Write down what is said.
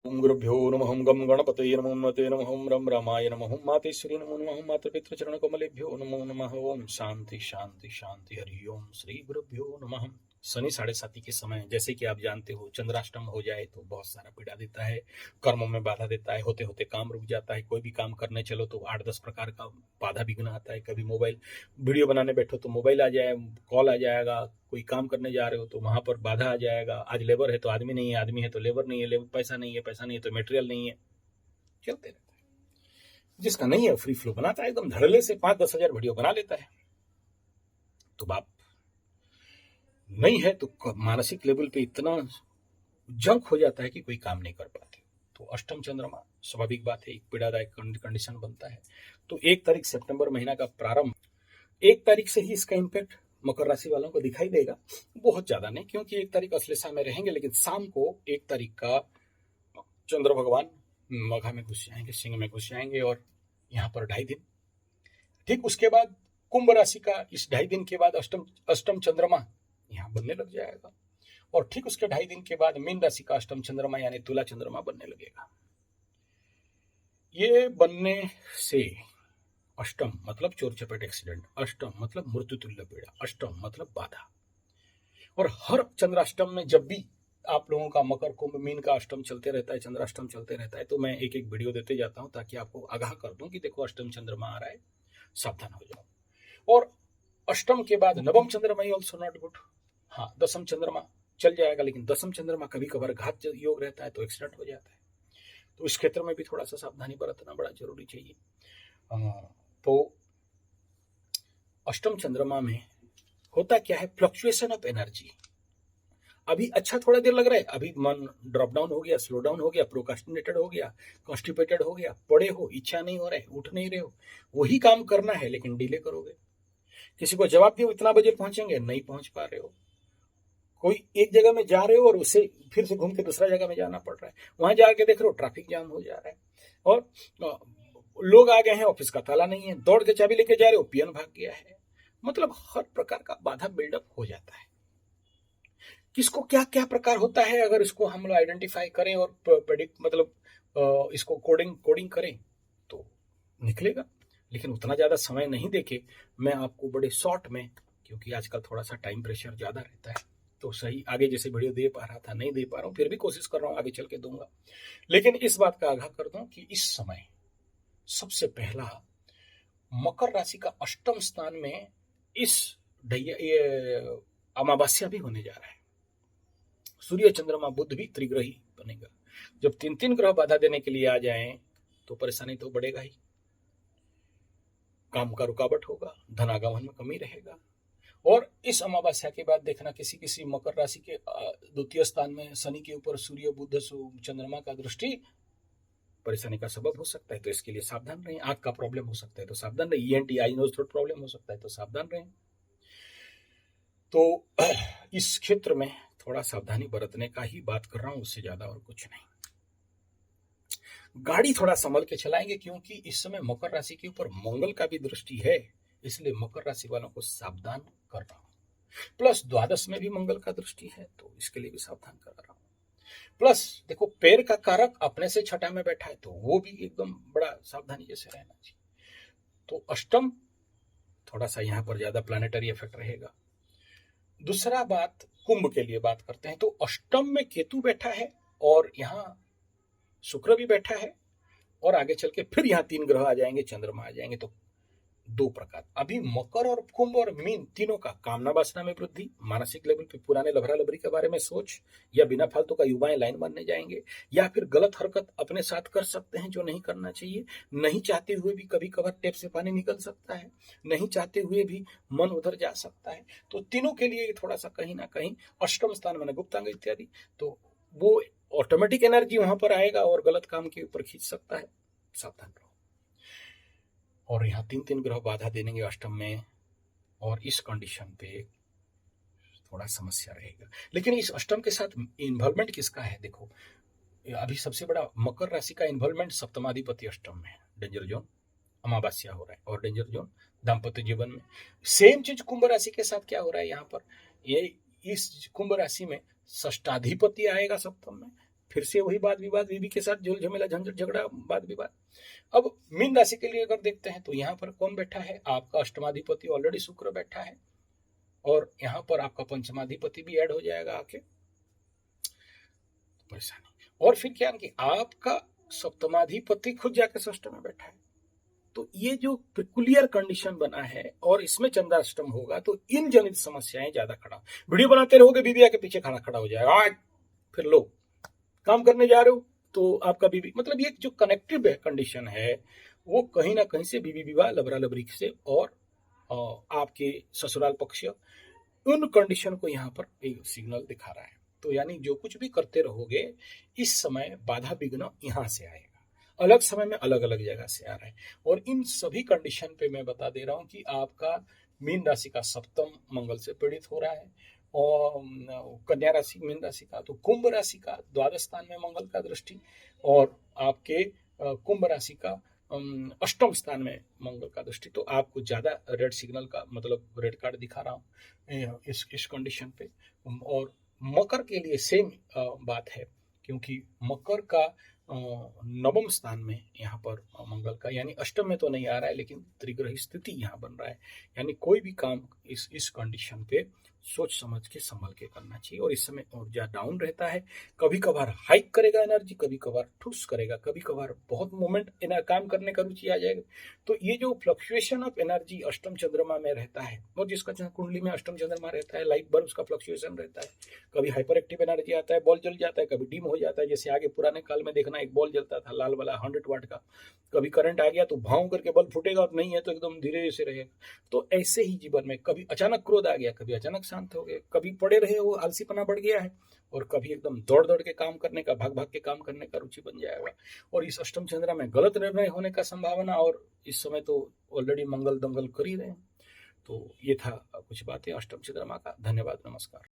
ओम गुरुभ्यो नमः ओं गं गणपतये नमो नमते नमः ओं रं रामाय नमः ओं मातेश्वरी नमो नमः ओं मातृपितृचरणकमलेभ्यो नमो नमः ओं शांति शांति शांति हरि ओम श्री गुरुभ्यो नमः। शनि 7:30 के समय जैसे कि आप जानते हो चंद्राष्टम हो जाए तो बहुत सारा पीड़ा देता है, कर्मों में बाधा देता है, होते होते काम रुक जाता है, कोई भी काम करने चलो तो 8-10 प्रकार का बाधा विघ्न आता है। कभी मोबाइल वीडियो बनाने बैठो तो मोबाइल आ जाए, कॉल आ जाएगा, कोई काम करने जा रहे हो तो वहां पर बाधा आ जाएगा। आज लेबर है तो आदमी नहीं है, आदमी है तो लेबर नहीं है, लेबर पैसा नहीं है, पैसा नहीं है तो मटेरियल नहीं है, चलते रहता है। जिसका नहीं है फ्री फ्लो बनाता है, एकदम धड़ल्ले से 5-10 हजार वीडियो बना लेता है। तो बाप नहीं है तो मानसिक लेवल पे इतना जंक हो जाता है कि कोई काम नहीं कर पाते। तो अष्टम चंद्रमा स्वाभाविक बात है, एक पीड़ादायक कंडीशन बनता है। तो 1 तारीख सितंबर महीना का प्रारंभ, 1 तारीख से ही इसका इम्पैक्ट मकर राशि वालों को दिखाई देगा। बहुत ज्यादा नहीं, क्योंकि 1 तारीख अश्लेषा में रहेंगे, लेकिन शाम को 1 तारीख का चंद्र भगवान मघा में घुस जाएंगे, सिंह में घुस जाएंगे, और यहाँ पर 2.5 दिन। ठीक उसके बाद कुंभ राशि का इस 2.5 दिन के बाद अष्टम चंद्रमा यहाँ बनने लग जाएगा, और ठीक उसके 2.5 दिन के बाद मीन राशि का अष्टम चंद्रमा यानी तुला चंद्रमा बनने लगेगा। ये बनने से अष्टम मतलब चोर चपेट एक्सीडेंट, अष्टम मतलब मृत्यु तुल्य पीड़ा, अष्टम मतलब बाधा। और हर चंद्राष्टम में जब भी आप लोगों का मकर कुंभ मीन का अष्टम चलते रहता है, चंद्राष्टम चलते रहता है, तो मैं एक एक वीडियो देते जाता हूं ताकि आपको आगाह कर दूं कि देखो अष्टम चंद्रमा आ रहा है, सावधान हो जाओ। और अष्टम के बाद नवम चंद्रमा ऑल्सो नॉट गुड। हाँ, दसम चंद्रमा चल जाएगा, लेकिन दसम चंद्रमा कभी कभार घात योग रहता है तो एक्सीडेंट हो जाता है। तो इस क्षेत्र में भी थोड़ा सा सावधानी बरतना बड़ा जरूरी चाहिए। तो अष्टम चंद्रमा में होता क्या है, फ्लक्चुएशन ऑफ एनर्जी। अभी अच्छा थोड़ा देर लग रहा है, अभी मन ड्रॉप डाउन हो गया, स्लो डाउन हो गया, प्रोकास्टिनेटेड हो गया, कॉन्स्टिपेटेड हो गया, पड़े हो, इच्छा नहीं हो रहा है, उठ नहीं रहे हो, वही काम करना है लेकिन डिले करोगे। किसी को जवाब दियो इतना बजे पहुंचेंगे, नहीं पहुंच पा रहे हो। कोई एक जगह में जा रहे हो और उसे फिर से घूम के दूसरा जगह में जाना पड़ रहा है, वहां जाके देख रहे हो ट्रैफिक जाम हो जा रहा है, और लोग आ गए हैं, ऑफिस का ताला नहीं है, दौड़ के चाबी लेके जा रहे हो, पियन भाग गया है। मतलब हर प्रकार का बाधा बिल्डअप हो जाता है। किसको क्या क्या प्रकार होता है, अगर इसको हम लोग आइडेंटिफाई करें और प्रेडिक्ट मतलब इसको कोडिंग करें तो निकलेगा। लेकिन उतना ज्यादा समय नहीं देके मैं आपको बड़े शॉर्ट में, क्योंकि आजकल थोड़ा सा टाइम प्रेशर ज्यादा रहता है, तो सही आगे जैसे वीडियो दे पा रहा था नहीं दे पा रहा हूँ, फिर भी कोशिश कर रहा हूँ आगे चल के दूंगा। लेकिन इस बात का आगाह कर दूं कि इस समय सबसे पहला मकर राशि का अष्टम स्थान में इस अमावस्या भी होने जा रहा है। सूर्य चंद्रमा बुध भी त्रिग्रही बनेगा। जब 3-3 ग्रह बाधा देने के लिए आ जाएं तो परेशानी तो बढ़ेगा ही, काम का रुकावट होगा, धनागमन में कमी रहेगा। और इस अमावस्या के बाद देखना किसी किसी मकर राशि के द्वितीय स्थान में शनि के ऊपर सूर्य बुध चंद्रमा का दृष्टि परेशानी का सबब हो सकता है, तो इसके लिए सावधान रहें। आंख का प्रॉब्लम हो सकता है तो सावधान रहें, ईएनटी आई नोज थ्रोट प्रॉब्लम हो सकता है तो सावधान रहें। तो इस क्षेत्र में थोड़ा सावधानी बरतने का ही बात कर रहा हूं, उससे ज्यादा और कुछ नहीं। गाड़ी थोड़ा संभल के चलाएंगे, क्योंकि इस समय मकर राशि के ऊपर मंगल का भी दृष्टि है, इसलिए मकर राशि वालों को सावधान कर रहा हूं। प्लस द्वादश में भी मंगल का दृष्टि है, तो इसके लिए भी सावधान कर रहा हूं। प्लस देखो पैर का कारक अपने से छठा में बैठा है, तो वो भी एकदम बड़ा सावधानी जैसे रहना चाहिए। तो अष्टम थोड़ा सा यहाँ पर ज्यादा प्लानिटरी इफेक्ट रहेगा। दूसरा बात कुंभ के लिए बात करते हैं, तो अष्टम में केतु बैठा है और यहाँ शुक्र भी बैठा है, और आगे चल के फिर यहाँ 3 ग्रह आ जाएंगे, चंद्रमा आ जाएंगे। तो 2 प्रकार, अभी मकर और कुंभ और मीन तीनों का कामना वासना में वृद्धि, मानसिक लेवल पे पुराने लभरा लभरी के बारे में सोच, या बिना फालतू का युवाएं लाइन मारने जाएंगे, या फिर गलत हरकत अपने साथ कर सकते हैं जो नहीं करना चाहिए। नहीं चाहते हुए भी कभी कभार टेप से पानी निकल सकता है, नहीं चाहते हुए भी मन उधर जा सकता है। तो तीनों के लिए थोड़ा सा कहीं ना कहीं अष्टम स्थान में गुप्तांग इत्यादि, तो वो ऑटोमेटिक एनर्जी वहां पर आएगा और गलत काम के ऊपर खींच सकता है, सावधान रहो। और यहाँ 3-3 ग्रह बाधा देंगे अष्टम में, और इस कंडीशन पे थोड़ा समस्या रहेगा। लेकिन इस अष्टम के साथ इन्वॉल्वमेंट किसका है, देखो अभी सबसे बड़ा मकर राशि का इन्वॉल्वमेंट सप्तमाधिपति अष्टम में, डेंजर जोन अमावस्या हो रहा है, और डेंजर जोन दाम्पत्य जीवन में। सेम चीज कुंभ राशि के साथ क्या हो रहा है यहाँ पर, ये इस कुंभ राशि में षष्ठाधिपति आएगा सप्तम में, फिर से वही वाद विवाद, बीवी के साथ झोल झमेला, झंझट, झगड़ा, वाद विवाद। अब मीन राशि के लिए अगर देखते हैं तो यहाँ पर कौन बैठा है, आपका अष्टमाधिपति ऑलरेडी शुक्र बैठा है, और यहाँ पर आपका पंचमाधिपति भी ऐड हो जाएगा आके, परेशानी। और फिर क्या कि आपका सप्तमाधिपति खुद जाकर षष्ठ में बैठा है। तो ये जो पेकुलियर कंडीशन बना है और इसमें चंद्राष्टम होगा तो इन जनित समस्याएं ज्यादा खड़ा। वीडियो बनाते रहोगे, बीबी आके पीछे खड़ा हो जाएगा, आज फिर लो काम करने जा रहे हो तो आपका बीबी, मतलब ये जो कनेक्टिव कंडीशन है वो कहीं ना कहीं से बीबी विवाह, लबरा लबरी से, और आपके ससुराल पक्ष, उन कंडीशन को यहाँ पर एक सिग्नल दिखा रहा है। तो यानी जो कुछ भी करते रहोगे इस समय बाधा विघ्न यहाँ से आएगा, अलग समय में अलग अलग जगह से आ रहा है। और इन सभी कंडीशन पे मैं बता दे रहा हूँ कि आपका मीन राशि का सप्तम मंगल से पीड़ित हो रहा है, और कन्या राशि मीन राशि का, तो कुंभ राशि का द्वादश स्थान में मंगल का दृष्टि, और आपके कुंभ राशि का अष्टम स्थान में मंगल का दृष्टि। तो आपको ज्यादा रेड सिग्नल का मतलब रेड कार्ड दिखा रहा हूँ इस कंडीशन पे। और मकर के लिए सेम बात है, क्योंकि मकर का नवम स्थान में यहाँ पर मंगल का, यानी अष्टम में तो नहीं आ रहा है लेकिन त्रिग्रही स्थिति यहाँ बन रहा है। यानी कोई भी काम इस कंडीशन पे सोच समझ के संभल के करना चाहिए। और इस समय ऊर्जा डाउन रहता है, कभी कभार हाइक करेगा एनर्जी, कभी कभार ठुस करेगा, कभी कभार बहुत मोमेंट काम करने का रुचि आ जाएगा। तो ये जो फ्लक्चुएशन ऑफ एनर्जी अष्टम चंद्रमा में रहता है, और जिसका कुंडली में अष्टम चंद्रमा रहता है, लाइफ भर उसका फ्लक्चुएशन रहता है। कभी हाइपर एक्टिव एनर्जी आता है, बॉल जल जाता है, कभी डिम हो जाता है। जैसे आगे पुराने काल में देखना, एक बॉल जलता था लाल वाला 100 वाट का, कभी करंट आ गया तो भाव करके बल्ब फूटेगा, और नहीं है तो एकदम धीरे से रहेगा। तो ऐसे ही जीवन में कभी अचानक क्रोध आ गया, कभी अचानक शांत हो गए, कभी पड़े रहे हो आलसीपना बढ़ गया है, और कभी एकदम दौड़ दौड़ के काम करने का, भाग भाग के काम करने का रुचि बन जाएगा। और इस अष्टम चंद्र में गलत निर्णय होने का संभावना, और इस समय तो ऑलरेडी मंगल दंगल कर ही रहे हैं। तो ये था कुछ बातें अष्टम चंद्रमा का। धन्यवाद, नमस्कार।